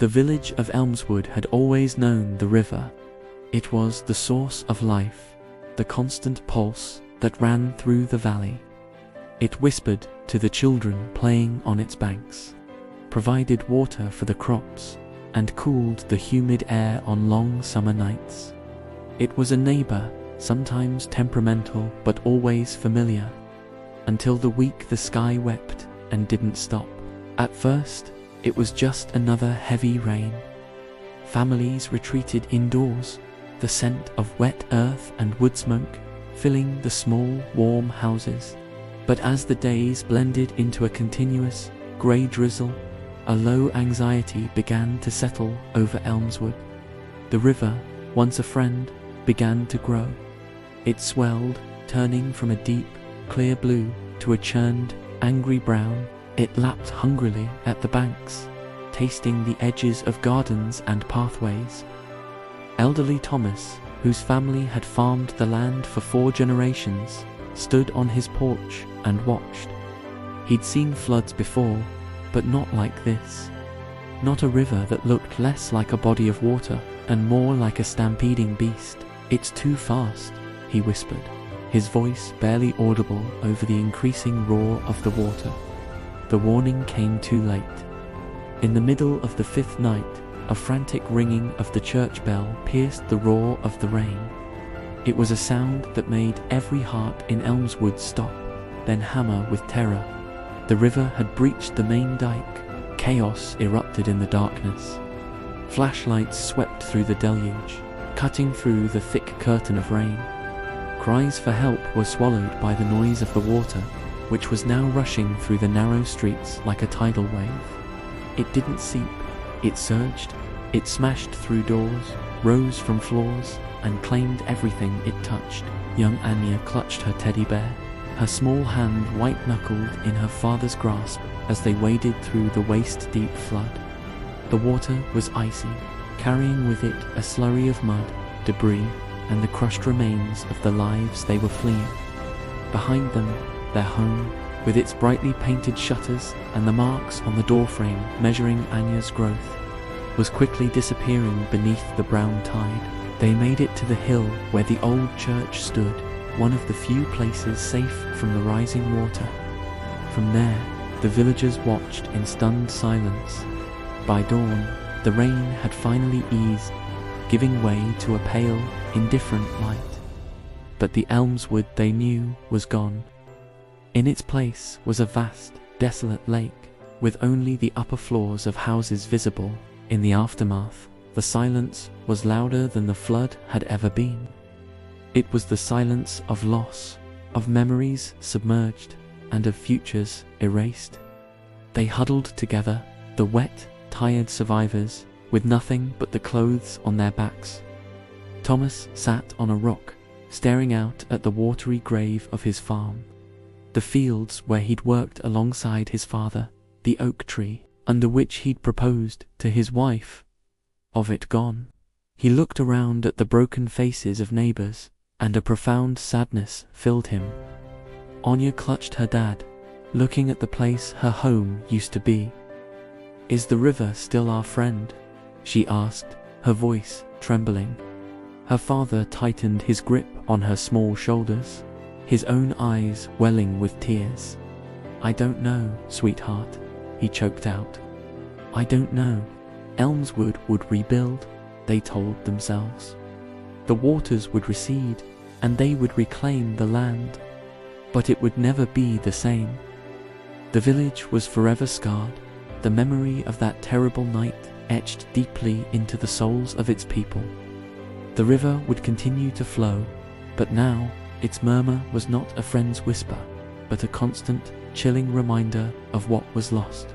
The village of Elmswood had always known the river. It was the source of life, the constant pulse that ran through the valley. It whispered to the children playing on its banks, provided water for the crops, and cooled the humid air on long summer nights. It was a neighbor, sometimes temperamental but always familiar, until the week the sky wept and didn't stop. At first, it was just another heavy rain. Families retreated indoors, the scent of wet earth and wood smoke filling the small, warm houses. But as the days blended into a continuous, grey drizzle, a low anxiety began to settle over Elmswood. The river, once a friend, began to grow. It swelled, turning from a deep, clear blue to a churned, angry brown. It lapped hungrily at the banks, tasting the edges of gardens and pathways. Elderly Thomas, whose family had farmed the land for 4 generations, stood on his porch and watched. He'd seen floods before, but not like this. Not a river that looked less like a body of water and more like a stampeding beast. "It's too fast," he whispered, his voice barely audible over the increasing roar of the water. The warning came too late. In the middle of the 5th night, a frantic ringing of the church bell pierced the roar of the rain. It was a sound that made every heart in Elmswood stop, then hammer with terror. The river had breached the main dike. Chaos erupted in the darkness. Flashlights swept through the deluge, cutting through the thick curtain of rain. Cries for help were swallowed by the noise of the water, which was now rushing through the narrow streets like a tidal wave. It didn't seep, it surged, it smashed through doors, rose from floors, and claimed everything it touched. Young Anya clutched her teddy bear, her small hand white-knuckled in her father's grasp as they waded through the waist-deep flood. The water was icy, carrying with it a slurry of mud, debris, and the crushed remains of the lives they were fleeing. Behind them, their home, with its brightly painted shutters and the marks on the doorframe measuring Anya's growth, was quickly disappearing beneath the brown tide. They made it to the hill where the old church stood, one of the few places safe from the rising water. From there, the villagers watched in stunned silence. By dawn, the rain had finally eased, giving way to a pale, indifferent light. But the Elmswood they knew was gone. In its place was a vast, desolate lake, with only the upper floors of houses visible. In the aftermath, the silence was louder than the flood had ever been. It was the silence of loss, of memories submerged, and of futures erased. They huddled together, the wet, tired survivors, with nothing but the clothes on their backs. Thomas sat on a rock, staring out at the watery grave of his farm. The fields where he'd worked alongside his father, the oak tree, under which he'd proposed to his wife, of it gone. He looked around at the broken faces of neighbors, and a profound sadness filled him. Anya clutched her dad, looking at the place her home used to be. "Is the river still our friend?" she asked, her voice trembling. Her father tightened his grip on her small shoulders, his own eyes welling with tears. "I don't know, sweetheart," he choked out. "I don't know." Elmswood would rebuild, they told themselves. The waters would recede, and they would reclaim the land. But it would never be the same. The village was forever scarred, the memory of that terrible night etched deeply into the souls of its people. The river would continue to flow, but now its murmur was not a friend's whisper, but a constant, chilling reminder of what was lost.